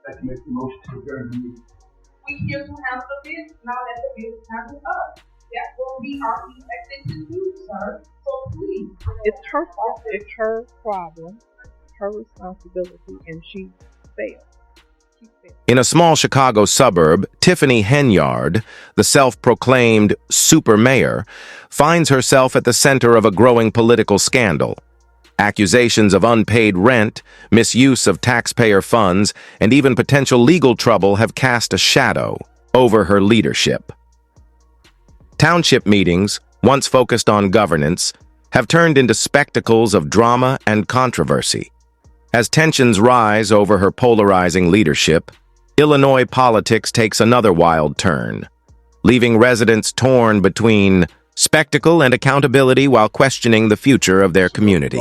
I'd like to make the motion to adjourn the meeting. We still to handle the business, now let the business handle us. That's what we are expected to do, sir. So please. It's her problem, her responsibility, and she failed. In a small Chicago suburb, Tiffany Henyard, the self-proclaimed super mayor, finds herself at the center of a growing political scandal. Accusations of unpaid rent, misuse of taxpayer funds, and even potential legal trouble have cast a shadow over her leadership. Township meetings, once focused on governance, have turned into spectacles of drama and controversy. As tensions rise over her polarizing leadership, Illinois politics takes another wild turn, leaving residents torn between spectacle and accountability while questioning the future of their community.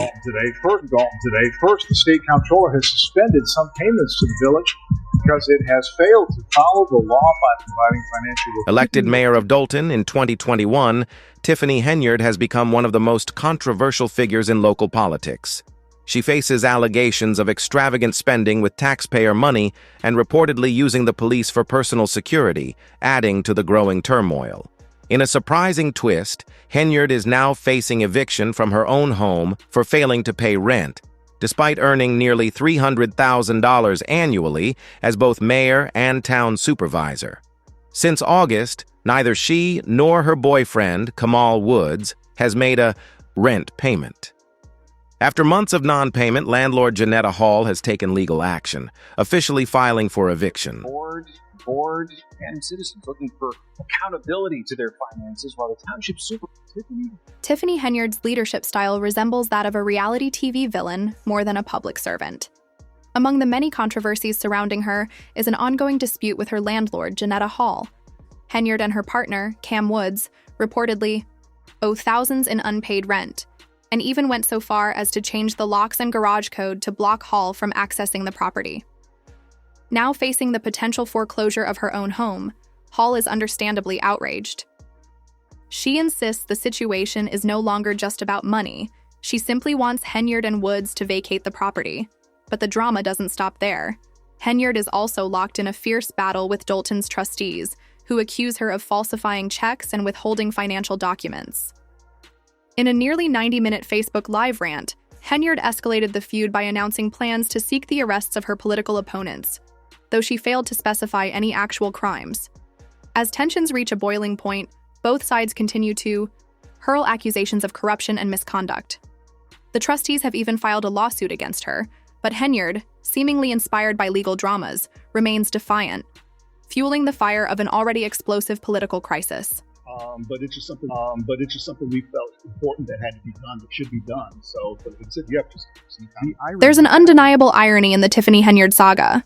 First, the state comptroller has suspended some payments to the village because it has failed to follow the law by providing financial relief. Elected mayor of Dolton in 2021, Tiffany Henyard has become one of the most controversial figures in local politics. She faces allegations of extravagant spending with taxpayer money and reportedly using the police for personal security, adding to the growing turmoil. In a surprising twist, Henyard is now facing eviction from her own home for failing to pay rent, despite earning nearly $300,000 annually as both mayor and town supervisor. Since August, neither she nor her boyfriend, Kamal Woods, has made a rent payment. After months of non-payment, landlord Janetta Hall has taken legal action, officially filing for eviction. Board and citizens looking for accountability to their finances while the township super... Tiffany Henyard's leadership style resembles that of a reality TV villain more than a public servant. Among the many controversies surrounding her is an ongoing dispute with her landlord, Janetta Hall. Henyard and her partner, Cam Woods, reportedly owe thousands in unpaid rent, and even went so far as to change the locks and garage code to block Hall from accessing the property. Now facing the potential foreclosure of her own home, Hall is understandably outraged. She insists the situation is no longer just about money. She simply wants Henyard and Woods to vacate the property. But the drama doesn't stop there. Henyard is also locked in a fierce battle with Dolton's trustees, who accuse her of falsifying checks and withholding financial documents. In a nearly 90-minute Facebook Live rant, Henyard escalated the feud by announcing plans to seek the arrests of her political opponents, though she failed to specify any actual crimes. As tensions reach a boiling point, both sides continue to hurl accusations of corruption and misconduct. The trustees have even filed a lawsuit against her, but Henyard, seemingly inspired by legal dramas, remains defiant, fueling the fire of an already explosive political crisis. But it's just something we felt important that had to be done, that should be done. So, but it said you have to see. There's an undeniable irony in the Tiffany Henyard saga.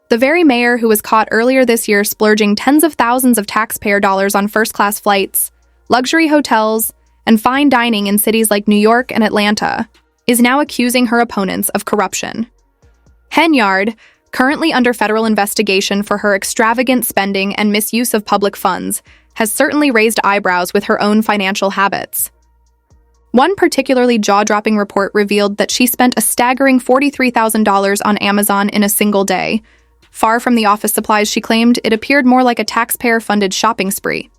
The very mayor who was caught earlier this year splurging tens of thousands of taxpayer dollars on first-class flights, luxury hotels, and fine dining in cities like New York and Atlanta, is now accusing her opponents of corruption. Henyard, currently under federal investigation for her extravagant spending and misuse of public funds, has certainly raised eyebrows with her own financial habits. One particularly jaw-dropping report revealed that she spent a staggering $43,000 on Amazon in a single day. Far from the office supplies she claimed, it appeared more like a taxpayer-funded shopping spree.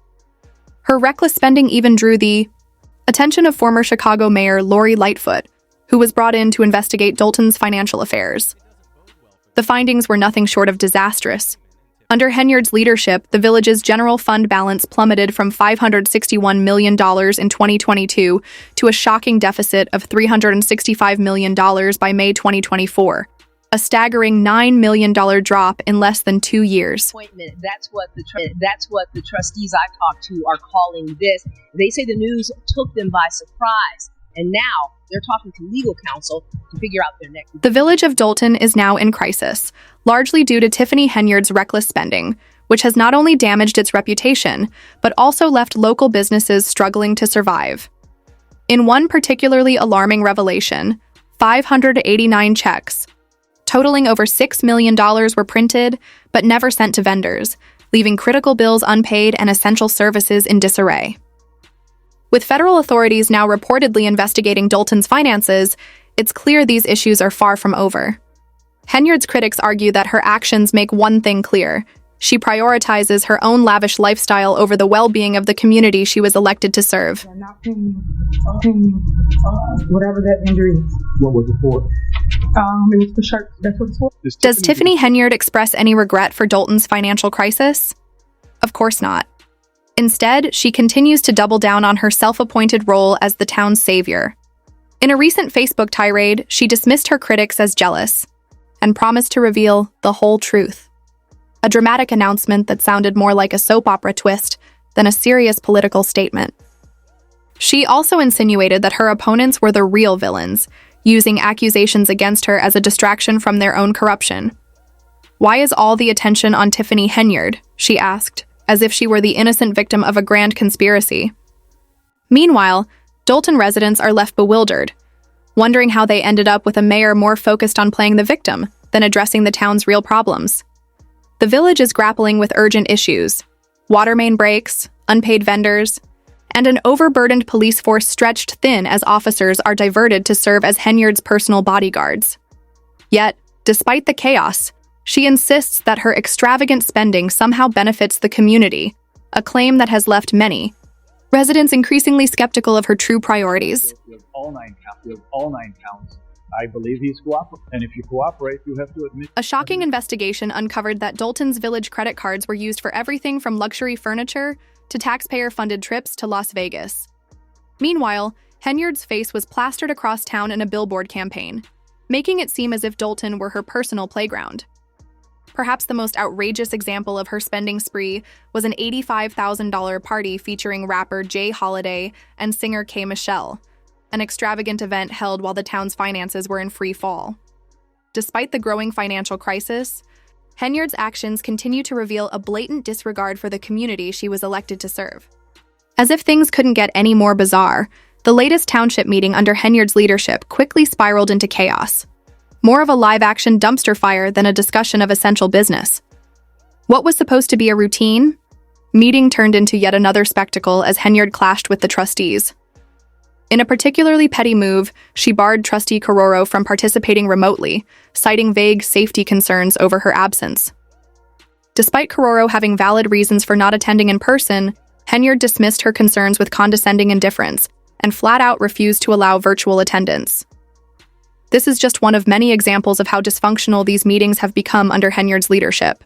Her reckless spending even drew the attention of former Chicago Mayor Lori Lightfoot, who was brought in to investigate Dolton's financial affairs. The findings were nothing short of disastrous. Under Henyard's leadership, the village's general fund balance plummeted from $561 million in 2022 to a shocking deficit of $365 million by May 2024, a staggering $9 million drop in less than 2 years. That's what the trustees I talked to are calling this. They say the news took them by surprise, and now they're talking to legal counsel to figure out their next. The village of Dolton is now in crisis, largely due to Tiffany Henyard's reckless spending, which has not only damaged its reputation, but also left local businesses struggling to survive. In one particularly alarming revelation, 589 checks, totaling over $6 million, were printed, but never sent to vendors, leaving critical bills unpaid and essential services in disarray. With federal authorities now reportedly investigating Dolton's finances, it's clear these issues are far from over. Henyard's critics argue that her actions make one thing clear. She prioritizes her own lavish lifestyle over the well-being of the community she was elected to serve. I'm not paying whatever that injury is. What was it for? It was for shirts. That's what it's for. Does Tiffany Henyard express any regret for Dalton's financial crisis? Of course not. Instead, she continues to double down on her self-appointed role as the town's savior. In a recent Facebook tirade, she dismissed her critics as jealous and promised to reveal the whole truth. A dramatic announcement that sounded more like a soap opera twist than a serious political statement. She also insinuated that her opponents were the real villains, using accusations against her as a distraction from their own corruption. "Why is all the attention on Tiffany Henyard?" she asked, as if she were the innocent victim of a grand conspiracy. Meanwhile, Dalton residents are left bewildered, wondering how they ended up with a mayor more focused on playing the victim than addressing the town's real problems. The village is grappling with urgent issues: water main breaks, unpaid vendors, and an overburdened police force stretched thin as officers are diverted to serve as Henyard's personal bodyguards. Yet, despite the chaos, she insists that her extravagant spending somehow benefits the community, a claim that has left many residents increasingly skeptical of her true priorities. You have all nine counts. I believe he's cooperating. And if you cooperate, you have to admit. A shocking investigation uncovered that Dalton's village credit cards were used for everything from luxury furniture to taxpayer-funded trips to Las Vegas. Meanwhile, Henyard's face was plastered across town in a billboard campaign, making it seem as if Dalton were her personal playground. Perhaps the most outrageous example of her spending spree was an $85,000 party featuring rapper Jay Holiday and singer K. Michelle, an extravagant event held while the town's finances were in free fall. Despite the growing financial crisis, Henyard's actions continue to reveal a blatant disregard for the community she was elected to serve. As if things couldn't get any more bizarre, the latest township meeting under Henyard's leadership quickly spiraled into chaos. More of a live-action dumpster fire than a discussion of essential business. What was supposed to be a routine meeting turned into yet another spectacle as Henyard clashed with the trustees. In a particularly petty move, she barred Trustee Kororo from participating remotely, citing vague safety concerns over her absence. Despite Kororo having valid reasons for not attending in person, Henyard dismissed her concerns with condescending indifference and flat-out refused to allow virtual attendance. This is just one of many examples of how dysfunctional these meetings have become under Henyard's leadership.